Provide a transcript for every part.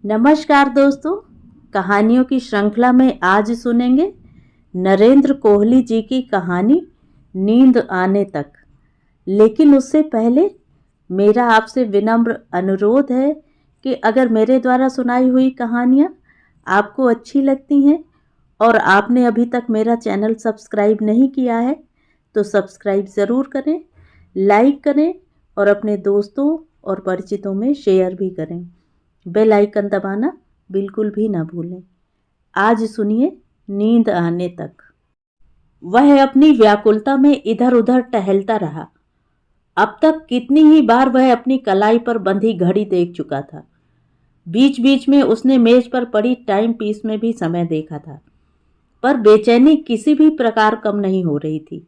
नमस्कार दोस्तों, कहानियों की श्रृंखला में आज सुनेंगे नरेंद्र कोहली जी की कहानी नींद आने तक। लेकिन उससे पहले मेरा आपसे विनम्र अनुरोध है कि अगर मेरे द्वारा सुनाई हुई कहानियाँ आपको अच्छी लगती हैं और आपने अभी तक मेरा चैनल सब्सक्राइब नहीं किया है तो सब्सक्राइब ज़रूर करें, लाइक करें और अपने दोस्तों और परिचितों में शेयर भी करें। बेल आइकन दबाना बिल्कुल भी ना भूलें। आज सुनिए नींद आने तक। वह अपनी व्याकुलता में इधर उधर टहलता रहा। अब तक कितनी ही बार वह अपनी कलाई पर बंधी घड़ी देख चुका था। बीच बीच में उसने मेज पर पड़ी टाइम पीस में भी समय देखा था, पर बेचैनी किसी भी प्रकार कम नहीं हो रही थी।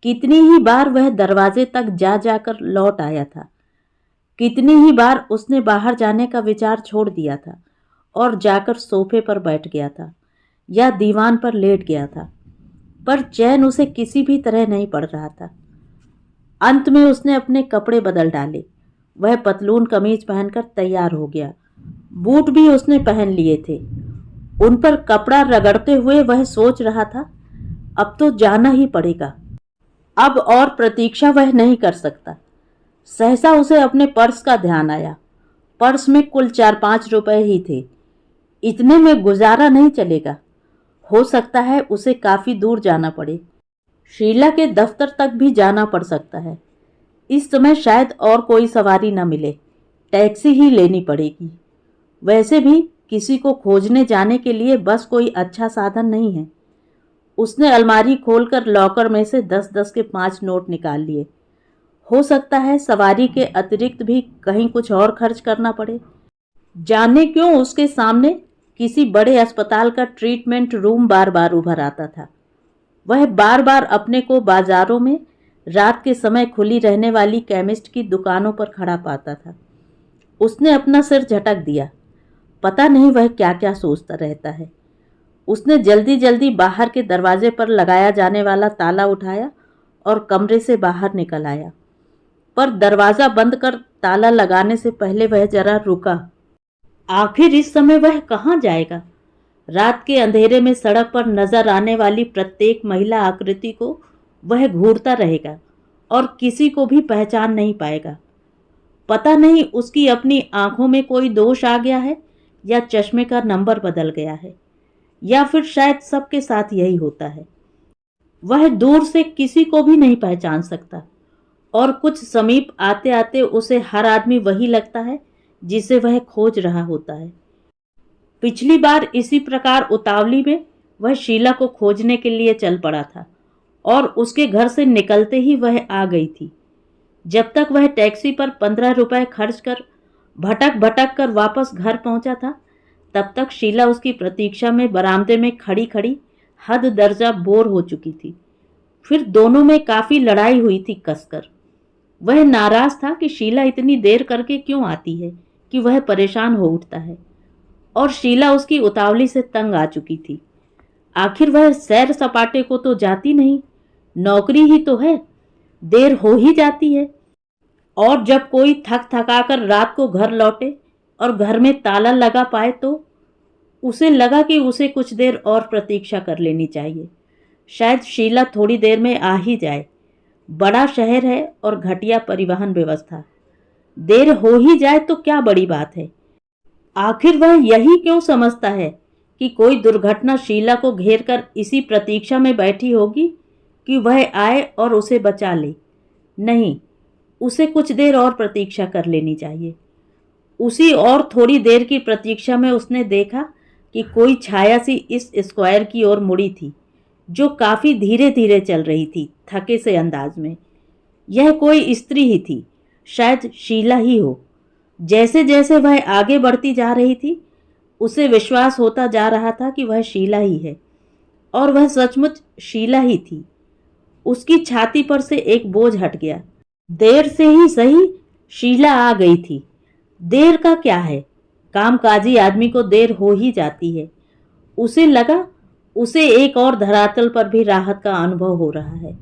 कितनी ही बार वह दरवाजे तक जा जाकर लौट आया था। कितनी ही बार उसने बाहर जाने का विचार छोड़ दिया था और जाकर सोफे पर बैठ गया था या दीवान पर लेट गया था, पर चैन उसे किसी भी तरह नहीं पड़ रहा था। अंत में उसने अपने कपड़े बदल डाले। वह पतलून कमीज पहनकर तैयार हो गया। बूट भी उसने पहन लिए थे। उन पर कपड़ा रगड़ते हुए वह सोच रहा था, अब तो जाना ही पड़ेगा। अब और प्रतीक्षा वह नहीं कर सकता। सहसा उसे अपने पर्स का ध्यान आया। पर्स में कुल 4-5 रुपए ही थे। इतने में गुजारा नहीं चलेगा। हो सकता है उसे काफी दूर जाना पड़े। शीला के दफ्तर तक भी जाना पड़ सकता है। इस समय शायद और कोई सवारी न मिले, टैक्सी ही लेनी पड़ेगी। वैसे भी किसी को खोजने जाने के लिए बस कोई अच्छा साधन नहीं है। उसने अलमारी खोलकर लॉकर में से 10-10 के 5 नोट निकाल लिए। हो सकता है सवारी के अतिरिक्त भी कहीं कुछ और खर्च करना पड़े। जाने क्यों उसके सामने किसी बड़े अस्पताल का ट्रीटमेंट रूम बार बार उभर आता था। वह बार बार अपने को बाजारों में रात के समय खुली रहने वाली केमिस्ट की दुकानों पर खड़ा पाता था। उसने अपना सिर झटक दिया। पता नहीं वह क्या क्या सोचता रहता है। उसने जल्दी जल्दी बाहर के दरवाजे पर लगाया जाने वाला ताला उठाया और कमरे से बाहर निकल आया, पर दरवाजा बंद कर ताला लगाने से पहले वह जरा रुका। आखिर इस समय वह कहाँ जाएगा? रात के अंधेरे में सड़क पर नजर आने वाली प्रत्येक महिला आकृति को वह घूरता रहेगा और किसी को भी पहचान नहीं पाएगा। पता नहीं उसकी अपनी आंखों में कोई दोष आ गया है या चश्मे का नंबर बदल गया है, या फिर शायद सबके साथ यही होता है। वह दूर से किसी को भी नहीं पहचान सकता और कुछ समीप आते आते उसे हर आदमी वही लगता है जिसे वह खोज रहा होता है। पिछली बार इसी प्रकार उतावली में वह शीला को खोजने के लिए चल पड़ा था और उसके घर से निकलते ही वह आ गई थी। जब तक वह टैक्सी पर 15 रुपए खर्च कर भटक भटक कर वापस घर पहुंचा था, तब तक शीला उसकी प्रतीक्षा में बरामदे में खड़ी खड़ी हद दर्जा बोर हो चुकी थी। फिर दोनों में काफी लड़ाई हुई थी कसकर। वह नाराज था कि शीला इतनी देर करके क्यों आती है कि वह परेशान हो उठता है, और शीला उसकी उतावली से तंग आ चुकी थी। आखिर वह सैर सपाटे को तो जाती नहीं, नौकरी ही तो है, देर हो ही जाती है। और जब कोई थक थका कर रात को घर लौटे और घर में ताला लगा पाए तो उसे लगा कि उसे कुछ देर और प्रतीक्षा कर लेनी चाहिए। शायद शीला थोड़ी देर में आ ही जाए। बड़ा शहर है और घटिया परिवहन व्यवस्था। देर हो ही जाए तो क्या बड़ी बात है। आखिर वह यही क्यों समझता है कि कोई दुर्घटना शीला को घेर कर इसी प्रतीक्षा में बैठी होगी कि वह आए और उसे बचा ले। नहीं, उसे कुछ देर और प्रतीक्षा कर लेनी चाहिए। उसी और थोड़ी देर की प्रतीक्षा में उसने देखा कि कोई छाया सी इस स्क्वायर की ओर मुड़ी थी, जो काफी धीरे धीरे चल रही थी, थके से अंदाज में। यह कोई स्त्री ही थी, शायद शीला ही हो। जैसे जैसे वह आगे बढ़ती जा रही थी, उसे विश्वास होता जा रहा था कि वह शीला ही है, और वह सचमुच शीला ही थी। उसकी छाती पर से एक बोझ हट गया। देर से ही सही, शीला आ गई थी। देर का क्या है, कामकाजी आदमी को देर हो ही जाती है। उसे लगा उसे एक और धरातल पर भी राहत का अनुभव हो रहा है।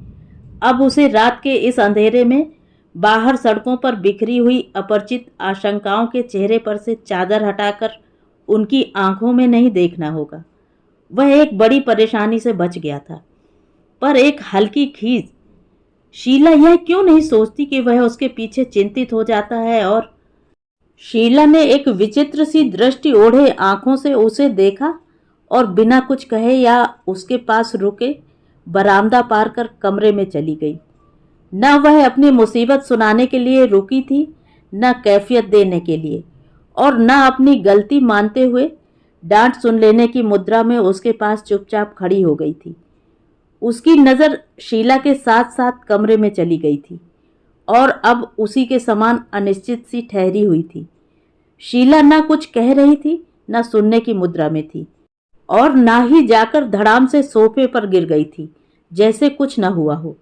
अब उसे रात के इस अंधेरे में बाहर सड़कों पर बिखरी हुई अपरिचित आशंकाओं के चेहरे पर से चादर हटाकर उनकी आंखों में नहीं देखना होगा। वह एक बड़ी परेशानी से बच गया था, पर एक हल्की खींच। शीला यह क्यों नहीं सोचती कि वह उसके पीछे चिंतित हो जाता है? और शीला ने एक विचित्र सी दृष्टि ओढ़े आंखों से उसे देखा और बिना कुछ कहे या उसके पास रुके बरामदा पार कर कमरे में चली गई। न वह अपनी मुसीबत सुनाने के लिए रुकी थी, न कैफियत देने के लिए, और न अपनी गलती मानते हुए डांट सुन लेने की मुद्रा में उसके पास चुपचाप खड़ी हो गई थी। उसकी नज़र शीला के साथ साथ कमरे में चली गई थी और अब उसी के समान अनिश्चित सी ठहरी हुई थी। शीला न कुछ कह रही थी, न सुनने की मुद्रा में थी, और ना ही जाकर धड़ाम से सोफे पर गिर गई थी जैसे कुछ न हुआ हो।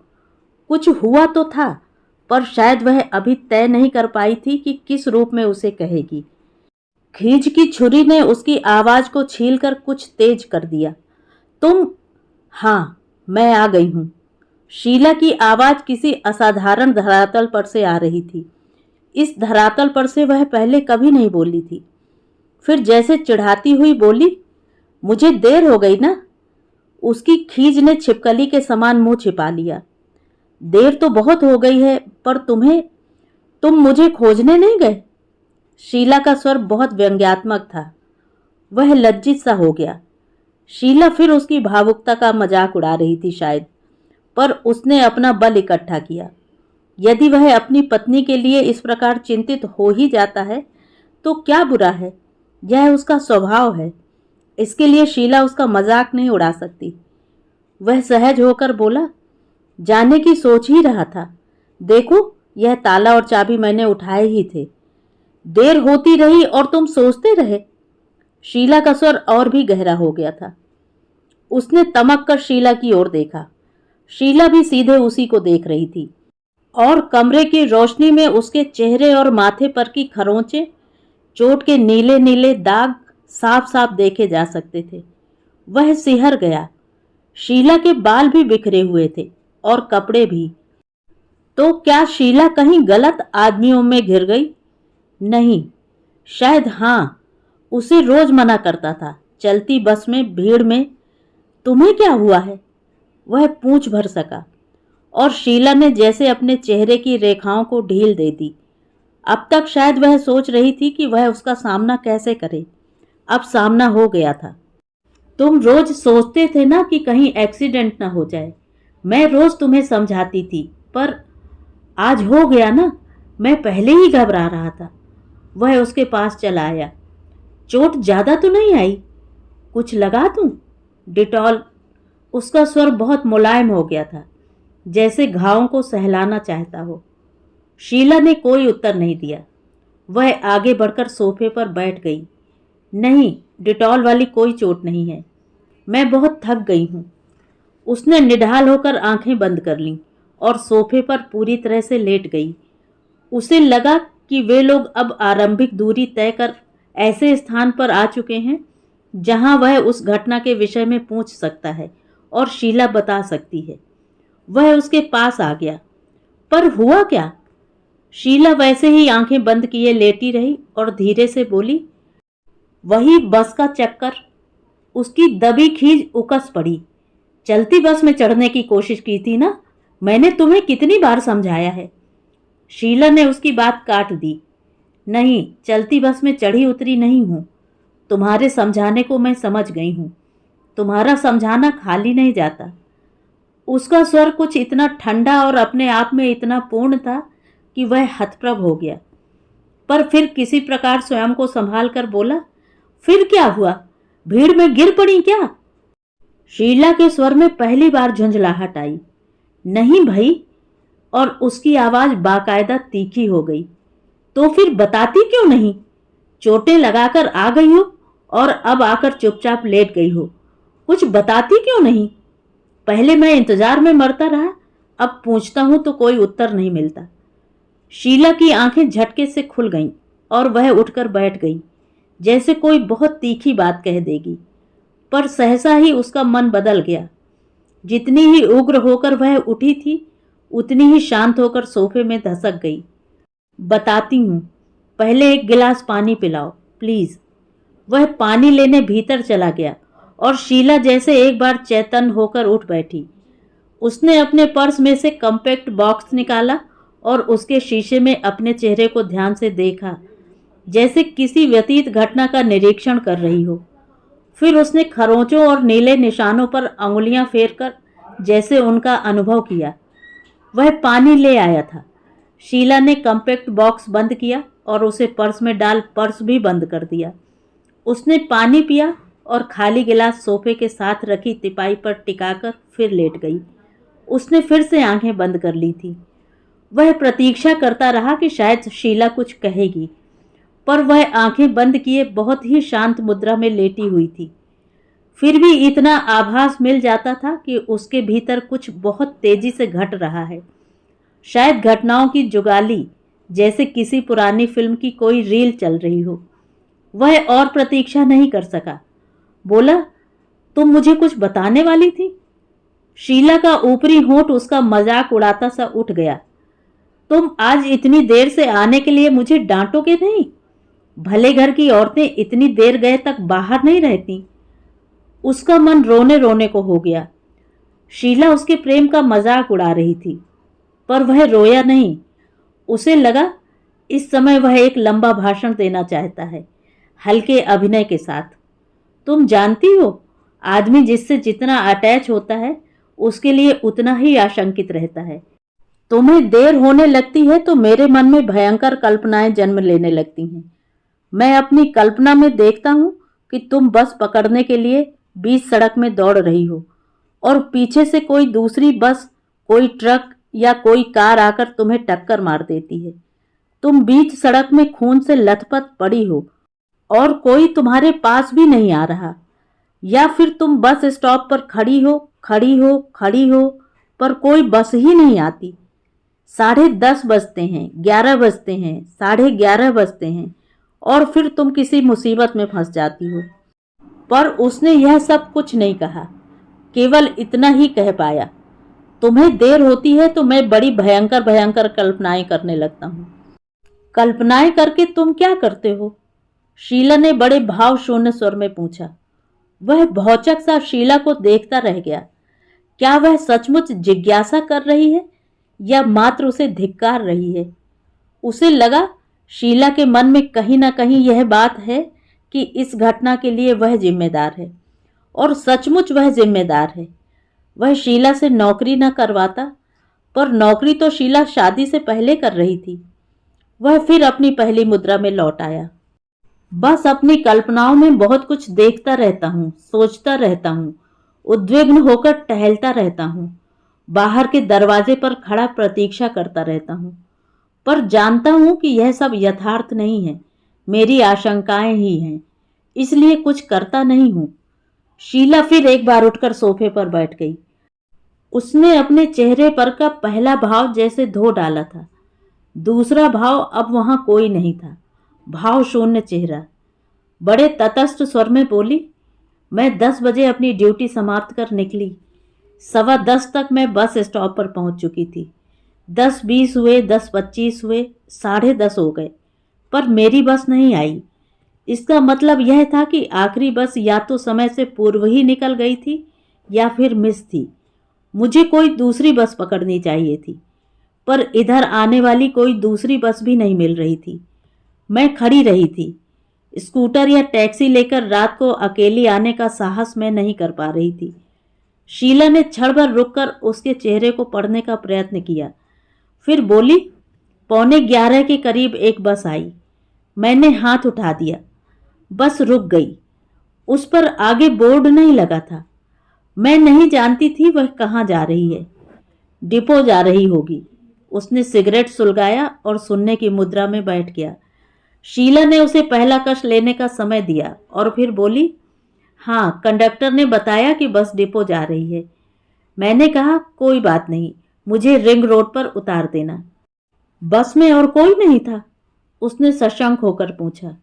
कुछ हुआ तो था, पर शायद वह अभी तय नहीं कर पाई थी कि किस रूप में उसे कहेगी। खींच की छुरी ने उसकी आवाज को छीलकर कुछ तेज कर दिया। तुम? हाँ, मैं आ गई हूँ। शीला की आवाज किसी असाधारण धरातल पर से आ रही थी। इस धरातल पर से वह पहले कभी नहीं बोली थी। फिर जैसे चिढ़ाती हुई बोली, मुझे देर हो गई ना? उसकी खींच ने छिपकली के समान मुंह छिपा लिया। देर तो बहुत हो गई है, पर तुम मुझे खोजने नहीं गए? शीला का स्वर बहुत व्यंग्यात्मक था। वह लज्जित सा हो गया। शीला फिर उसकी भावुकता का मजाक उड़ा रही थी शायद, पर उसने अपना बल इकट्ठा किया। यदि वह अपनी पत्नी के लिए इस प्रकार चिंतित हो ही जाता है तो क्या बुरा है? यह उसका स्वभाव है। इसके लिए शीला उसका मजाक नहीं उड़ा सकती। वह सहज होकर बोला, जाने की सोच ही रहा था। देखो, यह ताला और चाबी मैंने उठाए ही थे। देर होती रही और तुम सोचते रहे। शीला का स्वर और भी गहरा हो गया था। उसने तमक कर शीला की ओर देखा। शीला भी सीधे उसी को देख रही थी और कमरे की रोशनी में उसके चेहरे और माथे पर की खरोंचे, चोट के नीले नीले दाग साफ साफ देखे जा सकते थे। वह सिहर गया। शीला के बाल भी बिखरे हुए थे और कपड़े भी। तो क्या शीला कहीं गलत आदमियों में घिर गई? नहीं, शायद हाँ। उसे रोज मना करता था, चलती बस में, भीड़ में। तुम्हें क्या हुआ है? वह पूछ भर सका, और शीला ने जैसे अपने चेहरे की रेखाओं को ढील दे दी। अब तक शायद वह सोच रही थी कि वह उसका सामना कैसे करे। अब सामना हो गया था। तुम रोज सोचते थे ना कि कहीं एक्सीडेंट ना हो जाए। मैं रोज तुम्हें समझाती थी, पर आज हो गया ना। मैं पहले ही घबरा रहा था। वह उसके पास चला आया। चोट ज्यादा तो नहीं आई? कुछ लगा दूं? डिटॉल। उसका स्वर बहुत मुलायम हो गया था, जैसे घावों को सहलाना चाहता हो। शीला ने कोई उत्तर नहीं दिया। वह आगे बढ़कर सोफे पर बैठ गई। नहीं, डिटॉल वाली कोई चोट नहीं है। मैं बहुत थक गई हूँ। उसने निढाल होकर आंखें बंद कर लीं और सोफे पर पूरी तरह से लेट गई। उसे लगा कि वे लोग अब आरंभिक दूरी तय कर ऐसे स्थान पर आ चुके हैं जहां वह उस घटना के विषय में पूछ सकता है और शीला बता सकती है। वह उसके पास आ गया। पर हुआ क्या? शीला वैसे ही आंखें बंद किए लेटी रही और धीरे से बोली, वही बस का चक्कर। उसकी दबी खींच उकस पड़ी। चलती बस में चढ़ने की कोशिश की थी ना? मैंने तुम्हें कितनी बार समझाया है। शीला ने उसकी बात काट दी। नहीं, चलती बस में चढ़ी उतरी नहीं हूं। तुम्हारे समझाने को मैं समझ गई हूं। तुम्हारा समझाना खाली नहीं जाता। उसका स्वर कुछ इतना ठंडा और अपने आप में इतना पूर्ण था कि वह हतप्रभ हो गया, पर फिर किसी प्रकार स्वयं को संभाल कर बोला, फिर क्या हुआ? भीड़ में गिर पड़ी क्या? शीला के स्वर में पहली बार झुंझलाहट आई। नहीं भाई। और उसकी आवाज बाकायदा तीखी हो गई। तो फिर बताती क्यों नहीं? चोटें लगाकर आ गई हो और अब आकर चुपचाप लेट गई हो। कुछ बताती क्यों नहीं? पहले मैं इंतजार में मरता रहा, अब पूछता हूं तो कोई उत्तर नहीं मिलता। शीला की आंखें झटके से खुल गईं और वह उठकर बैठ गई, जैसे कोई बहुत तीखी बात कह देगी। पर सहसा ही उसका मन बदल गया। जितनी ही उग्र होकर वह उठी थी, उतनी ही शांत होकर सोफे में धसक गई। बताती हूँ, पहले एक गिलास पानी पिलाओ प्लीज। वह पानी लेने भीतर चला गया और शीला जैसे एक बार चैतन्य होकर उठ बैठी। उसने अपने पर्स में से कॉम्पैक्ट बॉक्स निकाला और उसके शीशे में अपने चेहरे को ध्यान से देखा, जैसे किसी व्यतीत घटना का निरीक्षण कर रही हो। फिर उसने खरोंचों और नीले निशानों पर अंगुलियां फेरकर जैसे उनका अनुभव किया। वह पानी ले आया था। शीला ने कॉम्पैक्ट बॉक्स बंद किया और उसे पर्स में डाल पर्स भी बंद कर दिया। उसने पानी पिया और खाली गिलास सोफे के साथ रखी तिपाई पर टिकाकर फिर लेट गई। उसने फिर से आंखें बंद कर ली थी। वह प्रतीक्षा करता रहा कि शायद शीला कुछ कहेगी, पर वह आंखें बंद किए बहुत ही शांत मुद्रा में लेटी हुई थी। फिर भी इतना आभास मिल जाता था कि उसके भीतर कुछ बहुत तेजी से घट रहा है। शायद घटनाओं की जुगाली, जैसे किसी पुरानी फिल्म की कोई रील चल रही हो। वह और प्रतीक्षा नहीं कर सका। बोला, तुम मुझे कुछ बताने वाली थी? शीला का ऊपरी होंठ उसका मजाक उड़ाता सा उठ गया। तुम आज इतनी देर से आने के लिए मुझे डांटोगे नहीं? भले घर की औरतें इतनी देर गए तक बाहर नहीं रहती। उसका मन रोने रोने को हो गया। शीला उसके प्रेम का मजाक उड़ा रही थी, पर वह रोया नहीं। उसे लगा इस समय वह एक लंबा भाषण देना चाहता है, हल्के अभिनय के साथ। तुम जानती हो, आदमी जिससे जितना अटैच होता है उसके लिए उतना ही आशंकित रहता है। तुम्हें देर होने लगती है तो मेरे मन में भयंकर कल्पनाएं जन्म लेने लगती हैं। मैं अपनी कल्पना में देखता हूं कि तुम बस पकड़ने के लिए बीच सड़क में दौड़ रही हो और पीछे से कोई दूसरी बस, कोई ट्रक या कोई कार आकर तुम्हें टक्कर मार देती है। तुम बीच सड़क में खून से लथपथ पड़ी हो और कोई तुम्हारे पास भी नहीं आ रहा। या फिर तुम बस स्टॉप पर खड़ी हो खड़ी हो खड़ी हो, पर कोई बस ही नहीं आती। 10:30 बजते हैं, 11 बजते हैं, 11:30 बजते हैं और फिर तुम किसी मुसीबत में फंस जाती हो। पर उसने यह सब कुछ नहीं कहा, केवल इतना ही कह पाया, तुम्हें देर होती है तो मैं बड़ी भयंकर भयंकर कल्पनाएं करने लगता हूँ। कल्पनाएं करके तुम क्या करते हो? शीला ने बड़े भाव शून्य स्वर में पूछा। वह भौचक सा शीला को देखता रह गया। क्या वह सचमुच जिज्ञासा कर रही है या मात्र उसे धिक्कार रही है? उसे लगा शीला के मन में कहीं ना कहीं यह बात है कि इस घटना के लिए वह जिम्मेदार है, और सचमुच वह जिम्मेदार है। वह शीला से नौकरी न करवाता, पर नौकरी तो शीला शादी से पहले कर रही थी। वह फिर अपनी पहली मुद्रा में लौट आया। बस अपनी कल्पनाओं में बहुत कुछ देखता रहता हूँ, सोचता रहता हूँ, उद्विग्न होकर टहलता रहता हूँ, बाहर के दरवाजे पर खड़ा प्रतीक्षा करता रहता हूँ, पर जानता हूँ कि यह सब यथार्थ नहीं है, मेरी आशंकाएं ही हैं, इसलिए कुछ करता नहीं हूँ। शीला फिर एक बार उठकर सोफे पर बैठ गई। उसने अपने चेहरे पर का पहला भाव जैसे धो डाला था। दूसरा भाव अब वहां कोई नहीं था, भाव शून्य चेहरा। बड़े तटस्थ स्वर में बोली, मैं 10 बजे अपनी ड्यूटी समाप्त कर निकली। 10:15 तक मैं बस स्टॉप पर पहुंच चुकी थी। 10:20 हुए, 10:25 हुए, 10:30 हो गए, पर मेरी बस नहीं आई। इसका मतलब यह था कि आखिरी बस या तो समय से पूर्व ही निकल गई थी या फिर मिस थी। मुझे कोई दूसरी बस पकड़नी चाहिए थी, पर इधर आने वाली कोई दूसरी बस भी नहीं मिल रही थी। मैं खड़ी रही थी। स्कूटर या टैक्सी लेकर रात को अकेली आने का साहस मैं नहीं कर पा रही थी। शीला ने क्षण भर रुककर उसके चेहरे को पढ़ने का प्रयत्न किया, फिर बोली, 11:15 के करीब एक बस आई। मैंने हाथ उठा दिया। बस रुक गई। उस पर आगे बोर्ड नहीं लगा था। मैं नहीं जानती थी वह कहाँ जा रही है। डिपो जा रही होगी। उसने सिगरेट सुलगाया और सुनने की मुद्रा में बैठ गया। शीला ने उसे पहला कश लेने का समय दिया और फिर बोली, हाँ, कंडक्टर ने बताया कि बस डिपो जा रही है। मैंने कहा, कोई बात नहीं, मुझे रिंग रोड पर उतार देना। बस में और कोई नहीं था? उसने सशंक होकर पूछा।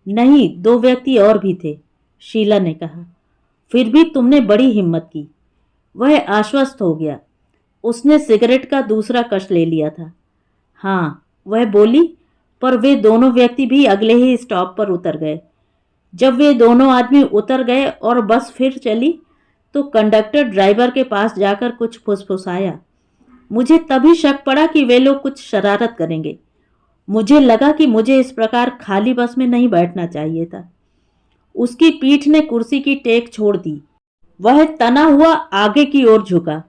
नहीं, 2 व्यक्ति और भी थे, शीला ने कहा। फिर भी तुमने बड़ी हिम्मत की। वह आश्वस्त हो गया। उसने सिगरेट का दूसरा कश ले लिया था। हाँ, वह बोली, पर वे दोनों व्यक्ति भी अगले ही स्टॉप पर उतर गए। जब वे दोनों आदमी उतर गए और बस फिर चली, तो कंडक्टर ड्राइवर के पास जाकर कुछ फुसफुसाया। मुझे तभी शक पड़ा कि वे लोग कुछ शरारत करेंगे। मुझे लगा कि मुझे इस प्रकार खाली बस में नहीं बैठना चाहिए था। उसकी पीठ ने कुर्सी की टेक छोड़ दी। वह तना हुआ आगे की ओर झुका।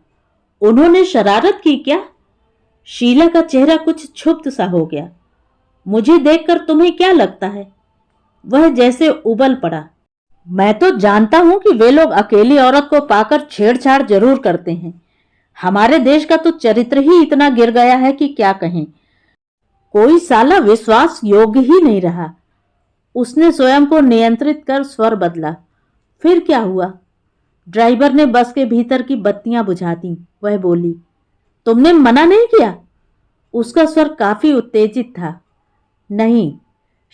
उन्होंने शरारत की क्या? शीला का चेहरा कुछ क्षुब्ध सा हो गया। मुझे देखकर तुम्हें क्या लगता है? वह जैसे उबल पड़ा। मैं तो जानता हूं कि वे लोग अकेली औरत को पाकर छेड़छाड़ जरूर करते हैं। हमारे देश का तो चरित्र ही इतना गिर गया है कि क्या कहें। कोई साला विश्वास योग्य ही नहीं रहा। उसने स्वयं को नियंत्रित कर स्वर बदला। फिर क्या हुआ? ड्राइवर ने बस के भीतर की बत्तियां बुझा दी। वह बोली, तुमने मना नहीं किया? उसका स्वर काफी उत्तेजित था। नहीं,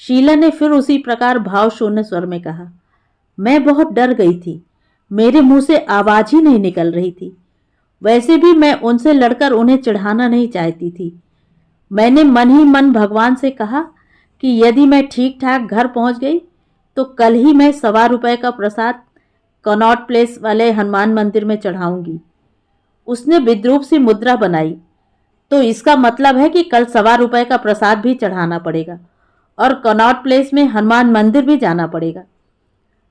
शीला ने फिर उसी प्रकार भाव शून्य स्वर में कहा। मैं बहुत डर गई थी। मेरे मुंह से आवाज ही नहीं निकल रही थी। वैसे भी मैं उनसे लड़कर उन्हें चिढ़ाना नहीं चाहती थी। मैंने मन ही मन भगवान से कहा कि यदि मैं ठीक ठाक घर पहुंच गई तो कल ही मैं ₹1.25 का प्रसाद कनॉट प्लेस वाले हनुमान मंदिर में चढ़ाऊंगी। उसने विद्रूप सी मुद्रा बनाई। तो इसका मतलब है कि कल ₹1.25 का प्रसाद भी चढ़ाना पड़ेगा और कनॉट प्लेस में हनुमान मंदिर भी जाना पड़ेगा।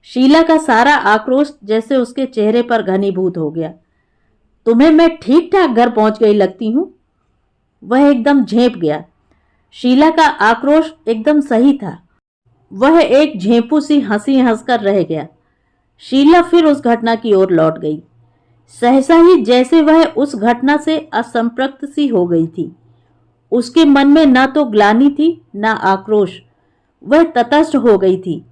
शीला का सारा आक्रोश जैसे उसके चेहरे पर घनीभूत हो गया। तुम्हें मैं ठीक ठाक घर पहुंच गई लगती हूं? वह एकदम झेंप गया। शीला का आक्रोश एकदम सही था। वह एक झेंपू सी हंसी हंसकर रह गया। शीला फिर उस घटना की ओर लौट गई। सहसा ही जैसे वह उस घटना से असंपृक्त सी हो गई थी। उसके मन में न तो ग्लानि थी न आक्रोश। वह तटस्थ हो गई थी,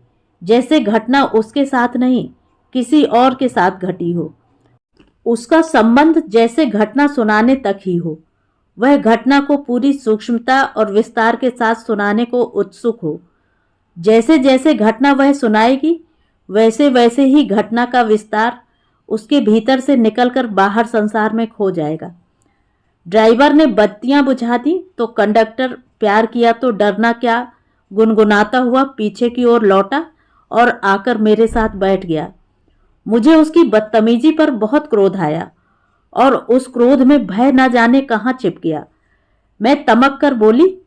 जैसे घटना उसके साथ नहीं किसी और के साथ घटी हो। उसका संबंध जैसे घटना सुनाने तक ही हो। वह घटना को पूरी सूक्ष्मता और विस्तार के साथ सुनाने को उत्सुक हो। जैसे जैसे घटना वह सुनाएगी वैसे वैसे ही घटना का विस्तार उसके भीतर से निकलकर बाहर संसार में खो जाएगा। ड्राइवर ने बत्तियां बुझा दी तो कंडक्टर प्यार किया तो डरना क्या गुनगुनाता हुआ पीछे की ओर लौटा और आकर मेरे साथ बैठ गया। मुझे उसकी बदतमीजी पर बहुत क्रोध आया और उस क्रोध में भय न जाने कहाँ छिप गया। मैं तमक कर बोली,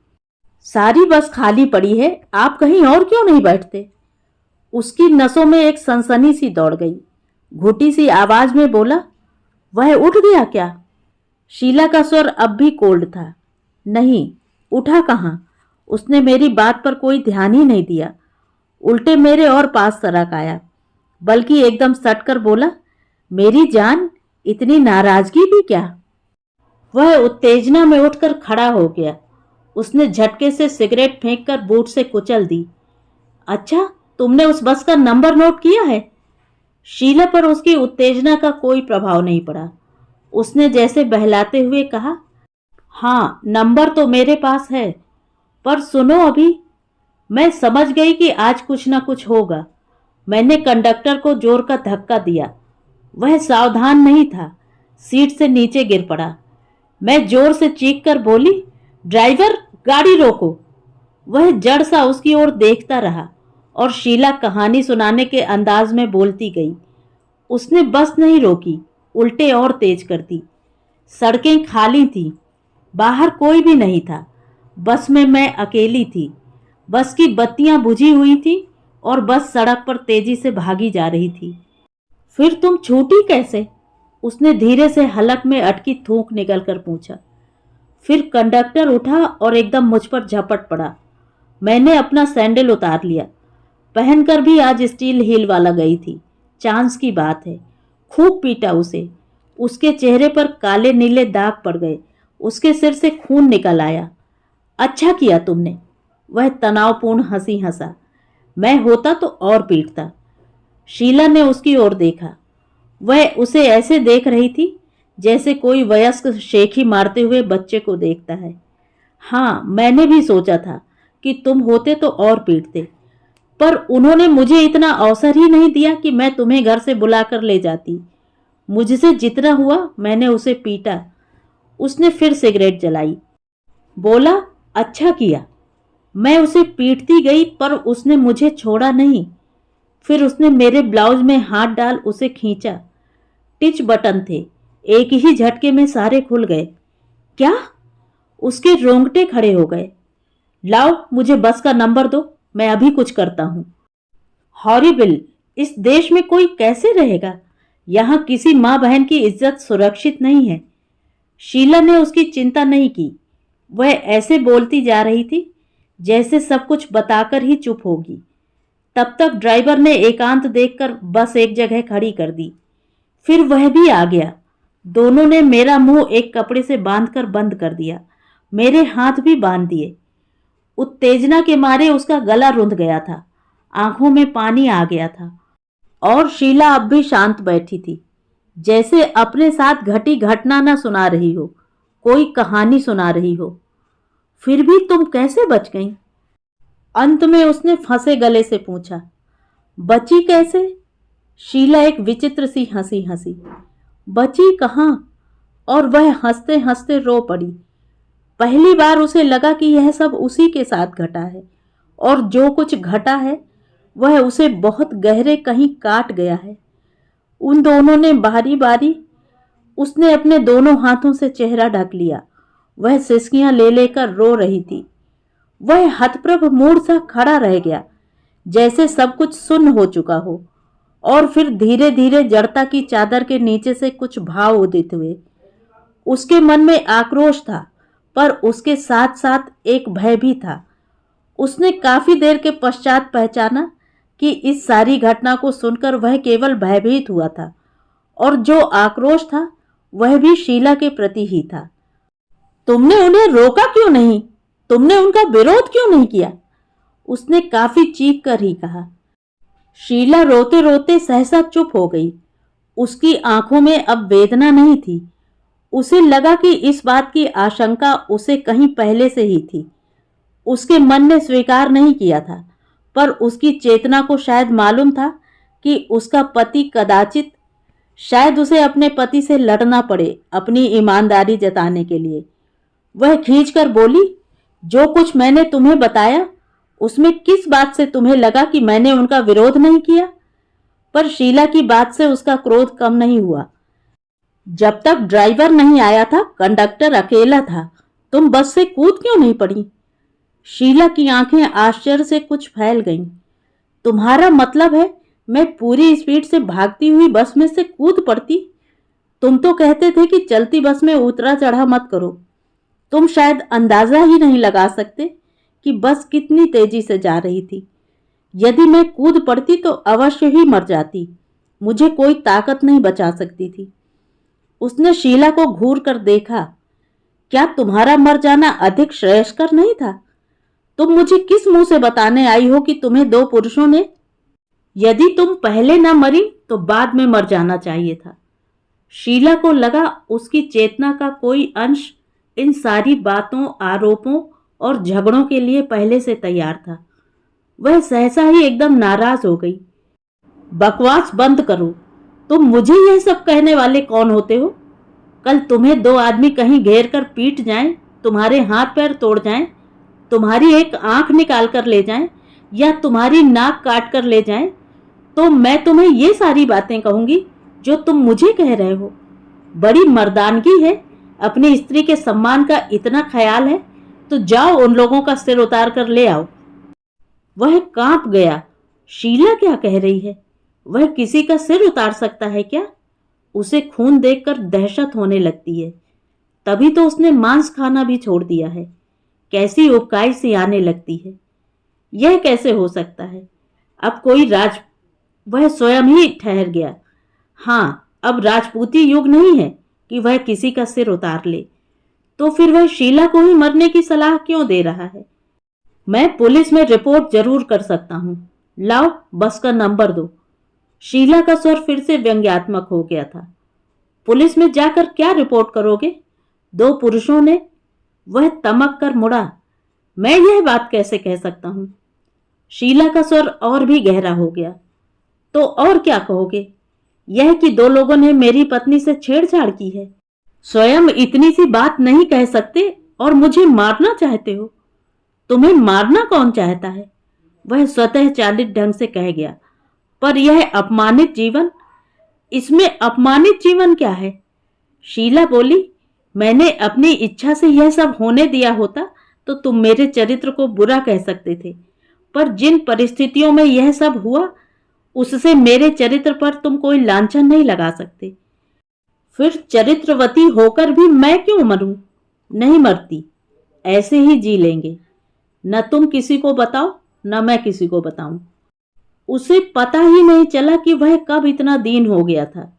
सारी बस खाली पड़ी है, आप कहीं और क्यों नहीं बैठते? उसकी नसों में एक सनसनी सी दौड़ गई। घुटी सी आवाज में बोला, वह उठ गया क्या? शीला का स्वर अब भी कोल्ड था। नहीं, उठा कहाँ। उसने मेरी बात पर कोई ध्यान ही नहीं दिया। उल्टे मेरे और पास सरक आया, बल्कि एकदम सटकर बोला, मेरी जान, इतनी नाराजगी भी क्या? वह उत्तेजना में उठकर खड़ा हो गया। उसने झटके से सिगरेट फेंककर बूट से कुचल दी। अच्छा, तुमने उस बस का नंबर नोट किया है? शीला पर उसकी उत्तेजना का कोई प्रभाव नहीं पड़ा। उसने जैसे बहलाते हुए कहा, हाँ, नंबर तो मेरे पास है, पर सुनो अभी। मैं समझ गई कि आज कुछ ना कुछ होगा। मैंने कंडक्टर को जोर का धक्का दिया। वह सावधान नहीं था, सीट से नीचे गिर पड़ा। मैं जोर से चीख कर बोली, ड्राइवर, गाड़ी रोको। वह जड़ सा उसकी ओर देखता रहा और शीला कहानी सुनाने के अंदाज में बोलती गई। उसने बस नहीं रोकी, उल्टे और तेज कर दी। सड़कें खाली थीं, बाहर कोई भी नहीं था। बस में मैं अकेली थी। बस की बत्तियां बुझी हुई थी और बस सड़क पर तेजी से भागी जा रही थी। फिर तुम छूटी कैसे? उसने धीरे से हलक में अटकी थूक निकलकर पूछा। फिर कंडक्टर उठा और एकदम मुझ पर झपट पड़ा। मैंने अपना सैंडल उतार लिया। पहनकर भी आज स्टील हील वाला गई थी। चांस की बात है। खूब पीटा उसे। उसके चेहरे पर काले नीले दाग पड़ गए। उसके सिर से खून निकल आया। अच्छा किया तुमने। वह तनावपूर्ण हंसी हंसा। मैं होता तो और पीटता। शीला ने उसकी ओर देखा। वह उसे ऐसे देख रही थी जैसे कोई वयस्क शेखी मारते हुए बच्चे को देखता है। हाँ, मैंने भी सोचा था कि तुम होते तो और पीटते, पर उन्होंने मुझे इतना अवसर ही नहीं दिया कि मैं तुम्हें घर से बुलाकर ले जाती। मुझसे जितना हुआ मैंने उसे पीटा। उसने फिर सिगरेट जलाई। बोला, अच्छा किया। मैं उसे पीटती गई पर उसने मुझे छोड़ा नहीं। फिर उसने मेरे ब्लाउज में हाथ डाल उसे खींचा। टिच बटन थे, एक ही झटके में सारे खुल गए। क्या? उसके रोंगटे खड़े हो गए। लाओ, मुझे बस का नंबर दो, मैं अभी कुछ करता हूं। हॉरिबल, इस देश में कोई कैसे रहेगा? यहां किसी मां बहन की इज्जत सुरक्षित नहीं है। शीला ने उसकी चिंता नहीं की। वह ऐसे बोलती जा रही थी जैसे सब कुछ बताकर ही चुप होगी। तब तक ड्राइवर ने एकांत देखकर बस एक जगह खड़ी कर दी। फिर वह भी आ गया। दोनों ने मेरा मुंह एक कपड़े से बांधकर बंद कर दिया, मेरे हाथ भी बांध दिए। उत्तेजना के मारे उसका गला रुंध गया था, आंखों में पानी आ गया था। और शीला अब भी शांत बैठी थी, जैसे अपने साथ घटी घटना न सुना रही हो, कोई कहानी सुना रही हो। फिर भी तुम कैसे बच गई? अंत में उसने फंसे गले से पूछा। बची कैसे? शीला एक विचित्र सी हंसी हंसी। बची कहाँ? और वह हंसते हंसते रो पड़ी। पहली बार उसे लगा कि यह सब उसी के साथ घटा है, और जो कुछ घटा है वह उसे बहुत गहरे कहीं काट गया है। उन दोनों ने बारी बारी, उसने अपने दोनों हाथों से चेहरा ढक लिया। वह सिसकियां ले लेकर रो रही थी। वह हतप्रभ मूड सा खड़ा रह गया, जैसे सब कुछ सुन्न हो चुका हो। और फिर धीरे धीरे जड़ता की चादर के नीचे से कुछ भाव उदित हुए। उसके मन में आक्रोश था, पर उसके साथ साथ एक भय भी था। उसने काफी देर के पश्चात पहचाना कि इस सारी घटना को सुनकर वह केवल भयभीत हुआ था, और जो आक्रोश था वह भी शीला के प्रति ही था। तुमने उन्हें रोका क्यों नहीं? तुमने उनका विरोध क्यों नहीं किया? उसने काफी चीख कर ही कहा। शीला रोते रोते सहसा चुप हो गई। उसकी आंखों में अब वेदना नहीं थी। उसे लगा कि इस बात की आशंका उसे कहीं पहले से ही थी। उसके मन ने स्वीकार नहीं किया था, पर उसकी चेतना को शायद मालूम था कि उसका पति कदाचित, शायद उसे अपने पति से लड़ना पड़े अपनी ईमानदारी जताने के लिए। वह खींचकर बोली, जो कुछ मैंने तुम्हें बताया उसमें किस बात से तुम्हें लगा कि मैंने उनका विरोध नहीं किया? पर शीला की बात से उसका क्रोध कम नहीं हुआ। जब तक ड्राइवर नहीं आया था, कंडक्टर अकेला था, तुम बस से कूद क्यों नहीं पड़ी? शीला की आंखें आश्चर्य से कुछ फैल गईं। तुम्हारा मतलब है मैं पूरी स्पीड से भागती हुई बस में से कूद पड़ती? तुम तो कहते थे कि चलती बस में उतरा चढ़ा मत करो। तुम शायद अंदाजा ही नहीं लगा सकते कि बस कितनी तेजी से जा रही थी। यदि मैं कूद पड़ती तो अवश्य ही मर जाती। मुझे कोई ताकत नहीं बचा सकती थी। उसने शीला को घूर कर देखा। क्या तुम्हारा मर जाना अधिक श्रेयस्कर नहीं था? तुम मुझे किस मुंह से बताने आई हो कि तुम्हें दो पुरुषों ने? यदि तुम पहले न मरी तो बाद में मर जाना चाहिए था। शीला को लगा उसकी चेतना का कोई अंश इन सारी बातों, आरोपों और झगड़ों के लिए पहले से तैयार था। वह सहसा ही एकदम नाराज हो गई। बकवास बंद करो। तुम मुझे यह सब कहने वाले कौन होते हो? कल तुम्हें दो आदमी कहीं घेर कर पीट जाएं, तुम्हारे हाथ पैर तोड़ जाएं, तुम्हारी एक आंख निकाल कर ले जाएं, या तुम्हारी नाक काट कर ले जाएं, तो मैं तुम्हें ये सारी बातें कहूंगी जो तुम मुझे कह रहे हो। बड़ी मर्दानगी है। अपनी स्त्री के सम्मान का इतना ख्याल है तो जाओ उन लोगों का सिर उतार कर ले आओ। वह कांप गया। शीला क्या कह रही है? वह किसी का सिर उतार सकता है क्या? उसे खून देखकर दहशत होने लगती है। तभी तो उसने मांस खाना भी छोड़ दिया है। कैसी उबकाई सी आने लगती है। यह कैसे हो सकता है? अब कोई वह स्वयं ही ठहर गया। हाँ, अब राजपूती युग नहीं है कि वह किसी का सिर उतार ले। तो फिर वह शीला को ही मरने की सलाह क्यों दे रहा है? मैं पुलिस में रिपोर्ट जरूर कर सकता हूं। लाओ, बस का नंबर दो। शीला का स्वर फिर से व्यंग्यात्मक हो गया था। पुलिस में जाकर क्या रिपोर्ट करोगे? दो पुरुषों ने? वह तमक कर मुड़ा। मैं यह बात कैसे कह सकता हूं? शीला का स्वर और भी गहरा हो गया। तो और क्या कहोगे? यह कि दो लोगों ने मेरी पत्नी से छेड़छाड़ की है। स्वयं इतनी सी बात नहीं कह सकते और मुझे मारना चाहते हो? तुम्हें मारना कौन चाहता है? वह स्वतः चालित ढंग से कह गया। पर यह अपमानित जीवन, इसमें अपमानित जीवन क्या है? शीला बोली, मैंने अपनी इच्छा से यह सब होने दिया होता तो तुम मेरे चरित्र को बुरा कह सकते थे, पर जिन परिस्थितियों में यह सब हुआ उससे मेरे चरित्र पर तुम कोई लांछन नहीं लगा सकते। फिर चरित्रवती होकर भी मैं क्यों मरूं? नहीं मरती, ऐसे ही जी लेंगे। न तुम किसी को बताओ न मैं किसी को बताऊं। उसे पता ही नहीं चला कि वह कब इतना दीन हो गया था।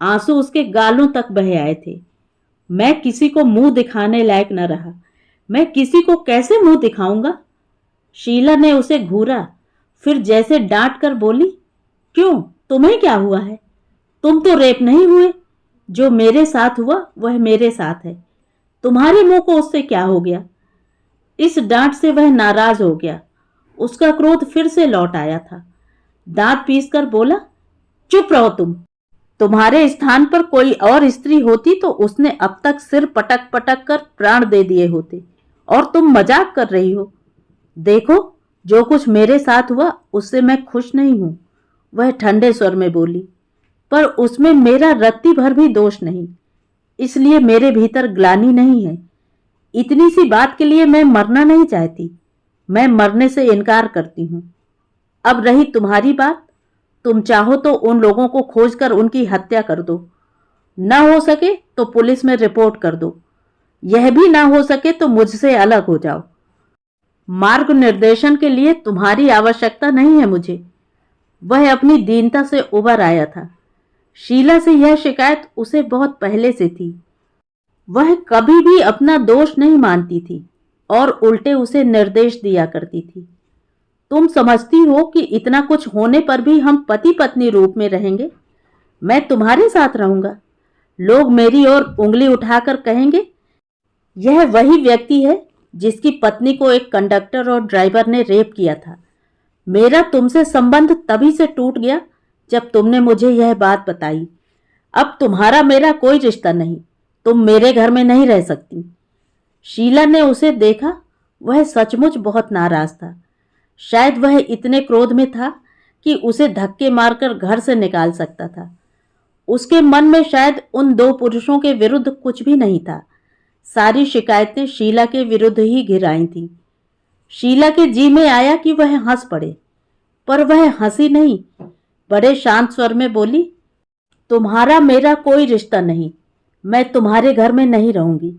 आंसू उसके गालों तक बह आए थे। मैं किसी को मुंह दिखाने लायक न रहा। मैं किसी को कैसे मुंह दिखाऊंगा? शीला ने उसे घूरा, फिर जैसे डांट कर बोली, क्यों, तुम्हें क्या हुआ है? तुम तो रेप नहीं हुए। जो मेरे साथ हुआ वह मेरे साथ है। तुम्हारे मुंह को उससे क्या हो गया? इस डांट से वह नाराज हो गया। उसका क्रोध फिर से लौट आया था। दांत पीसकर बोला, चुप रहो तुम। तुम्हारे स्थान पर कोई और स्त्री होती तो उसने अब तक सिर पटक पटक कर प्राण दे दिए होते, और तुम मजाक कर रही हो। देखो, जो कुछ मेरे साथ हुआ उससे मैं खुश नहीं हूं, वह ठंडे स्वर में बोली, पर उसमें मेरा रत्ती भर भी दोष नहीं, इसलिए मेरे भीतर ग्लानि नहीं है। इतनी सी बात के लिए मैं मरना नहीं चाहती। मैं मरने से इनकार करती हूं। अब रही तुम्हारी बात, तुम चाहो तो उन लोगों को खोजकर उनकी हत्या कर दो। न हो सके तो पुलिस में रिपोर्ट कर दो। यह भी ना हो सके तो मुझसे अलग हो जाओ। मार्ग निर्देशन के लिए तुम्हारी आवश्यकता नहीं है मुझे। वह अपनी दीनता से उबर आया था। शीला से यह शिकायत उसे बहुत पहले से थी। वह कभी भी अपना दोष नहीं मानती थी और उल्टे उसे निर्देश दिया करती थी। तुम समझती हो कि इतना कुछ होने पर भी हम पति पत्नी रूप में रहेंगे? मैं तुम्हारे साथ रहूंगा। लोग मेरी ओर उंगली उठाकर कहेंगे, यह वही व्यक्ति है जिसकी पत्नी को एक कंडक्टर और ड्राइवर ने रेप किया था। मेरा तुमसे संबंध तभी से टूट गया जब तुमने मुझे यह बात बताई। अब तुम्हारा मेरा कोई रिश्ता नहीं। तुम मेरे घर में नहीं रह सकती। शीला ने उसे देखा। वह सचमुच बहुत नाराज था। शायद वह इतने क्रोध में था कि उसे धक्के मारकर घर से निकाल सकता था। उसके मन में शायद उन दो पुरुषों के विरुद्ध कुछ भी नहीं था। सारी शिकायतें शीला के विरुद्ध ही घिर आई थीं। शीला के जी में आया कि वह हंस पड़े, पर वह हंसी नहीं। बड़े शांत स्वर में बोली, तुम्हारा मेरा कोई रिश्ता नहीं। मैं तुम्हारे घर में नहीं रहूंगी,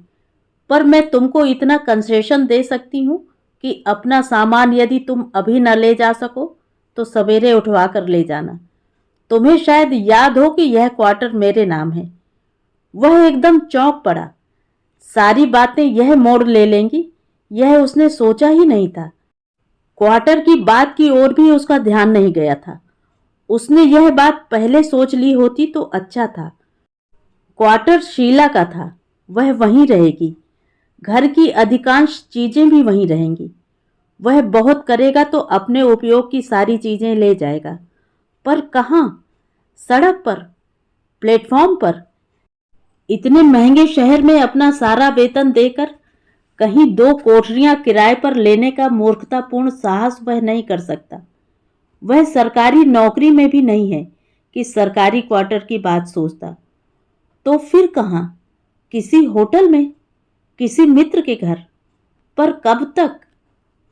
पर मैं तुमको इतना कंसेशन दे सकती हूँ कि अपना सामान यदि तुम अभी न ले जा सको तो सवेरे उठवा कर ले जाना। तुम्हें शायद याद हो कि यह क्वार्टर मेरे नाम है। वह एकदम चौंक पड़ा। सारी बातें यह मोड़ ले लेंगी, यह उसने सोचा ही नहीं था। क्वार्टर की बात की ओर भी उसका ध्यान नहीं गया था। उसने यह बात पहले सोच ली होती तो अच्छा था। क्वार्टर शीला का था, वह वहीं रहेगी। घर की अधिकांश चीजें भी वहीं रहेंगी। वह बहुत करेगा तो अपने उपयोग की सारी चीजें ले जाएगा, पर कहाँ? सड़क पर, प्लेटफॉर्म पर, इतने महंगे शहर में अपना सारा वेतन देकर कहीं 2 कोठरियां किराए पर लेने का मूर्खतापूर्ण साहस वह नहीं कर सकता। वह सरकारी नौकरी में भी नहीं है कि सरकारी क्वार्टर की बात सोचता। तो फिर कहाँ? किसी होटल में, किसी मित्र के घर। पर कब तक?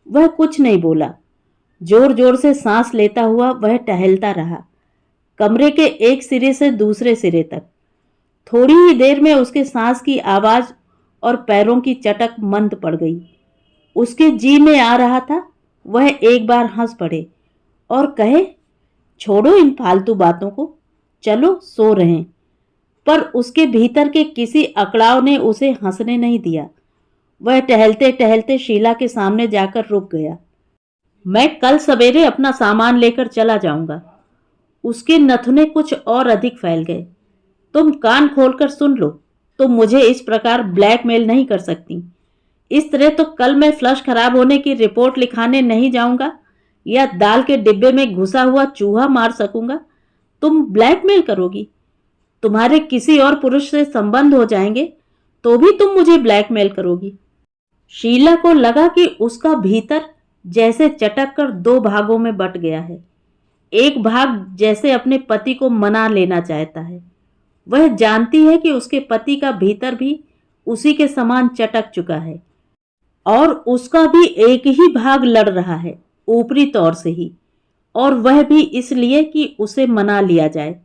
वह कुछ नहीं बोला। जोर जोर से सांस लेता हुआ वह टहलता रहा, कमरे के एक सिरे से दूसरे सिरे तक। थोड़ी ही देर में उसके सांस की आवाज और पैरों की चटक मंद पड़ गई। उसके जी में आ रहा था वह एक बार हंस पड़े और कहे, छोड़ो इन फालतू बातों को, चलो सो रहे। पर उसके भीतर के किसी अकड़ाव ने उसे हंसने नहीं दिया। वह टहलते टहलते शीला के सामने जाकर रुक गया। मैं कल सवेरे अपना सामान लेकर चला जाऊंगा। उसके नथुने कुछ और अधिक फैल गए। तुम कान खोलकर सुन लो, तुम मुझे इस प्रकार ब्लैकमेल नहीं कर सकती। इस तरह तो कल मैं फ्लश खराब होने की रिपोर्ट लिखाने नहीं जाऊंगा या दाल के डिब्बे में घुसा हुआ चूहा मार सकूंगा। तुम ब्लैकमेल करोगी। तुम्हारे किसी और पुरुष से संबंध हो जाएंगे तो भी तुम मुझे ब्लैकमेल करोगी। शीला को लगा कि उसका भीतर जैसे चटक कर दो भागों में बट गया है। एक भाग जैसे अपने पति को मना लेना चाहता है। वह जानती है कि उसके पति का भीतर भी उसी के समान चटक चुका है और उसका भी एक ही भाग लड़ रहा है, ऊपरी तौर से ही, और वह भी इसलिए कि उसे मना लिया जाए।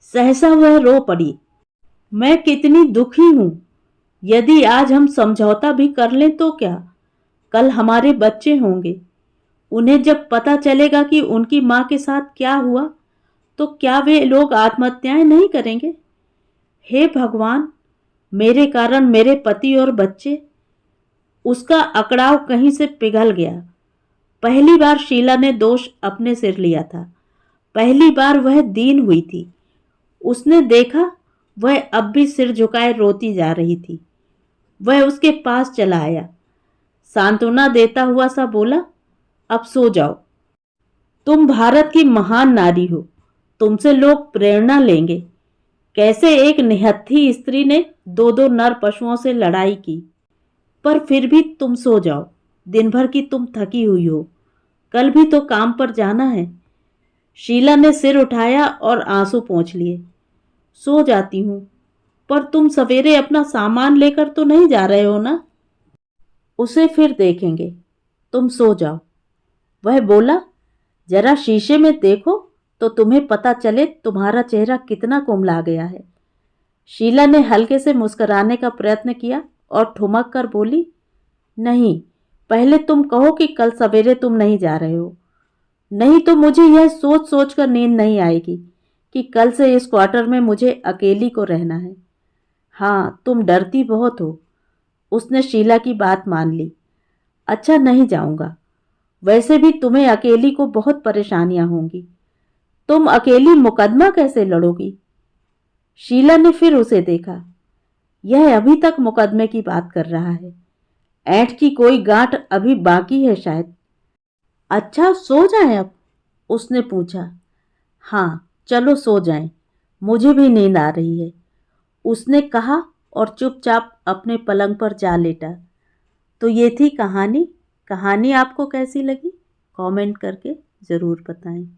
सहसा वह रो पड़ी। मैं कितनी दुखी हूं। यदि आज हम समझौता भी कर लें तो क्या, कल हमारे बच्चे होंगे। उन्हें जब पता चलेगा कि उनकी मां के साथ क्या हुआ तो क्या वे लोग आत्महत्याएं नहीं करेंगे। हे भगवान, मेरे कारण मेरे पति और बच्चे। उसका अकड़ाव कहीं से पिघल गया। पहली बार शीला ने दोष अपने सिर लिया था। पहली बार वह दीन हुई थी। उसने देखा वह अब भी सिर झुकाए रोती जा रही थी। वह उसके पास चला आया, सांत्वना देता हुआ सा बोला, अब सो जाओ। तुम भारत की महान नारी हो, तुमसे लोग प्रेरणा लेंगे। कैसे एक निहत्थी स्त्री ने दो दो नर पशुओं से लड़ाई की। पर फिर भी तुम सो जाओ। दिन भर की तुम थकी हुई हो, कल भी तो काम पर जाना है। शीला ने सिर उठाया और आंसू पोंछ लिए। सो जाती हूं, पर तुम सवेरे अपना सामान लेकर तो नहीं जा रहे हो ना। उसे फिर देखेंगे, तुम सो जाओ। वह बोला, जरा शीशे में देखो तो तुम्हें पता चले तुम्हारा चेहरा कितना कुम्हला गया है। शीला ने हल्के से मुस्कुराने का प्रयत्न किया और ठुमक कर बोली, नहीं, पहले तुम कहो कि कल सवेरे तुम नहीं जा रहे हो। नहीं तो मुझे यह सोच सोच कर नींद नहीं आएगी कि कल से इस क्वार्टर में मुझे अकेली को रहना है। हाँ, तुम डरती बहुत हो। उसने शीला की बात मान ली। अच्छा, नहीं जाऊंगा। वैसे भी तुम्हें अकेली को बहुत परेशानियां होंगी। तुम अकेली मुकदमा कैसे लड़ोगी। शीला ने फिर उसे देखा। यह अभी तक मुकदमे की बात कर रहा है। ऐंठ की कोई गांठ अभी बाकी है शायद। अच्छा, सो जाएं अब, उसने पूछा। हाँ, चलो सो जाएं, मुझे भी नींद आ रही है, उसने कहा और चुपचाप अपने पलंग पर जा लेटा। तो ये थी कहानी। कहानी आपको कैसी लगी कमेंट करके ज़रूर बताएं।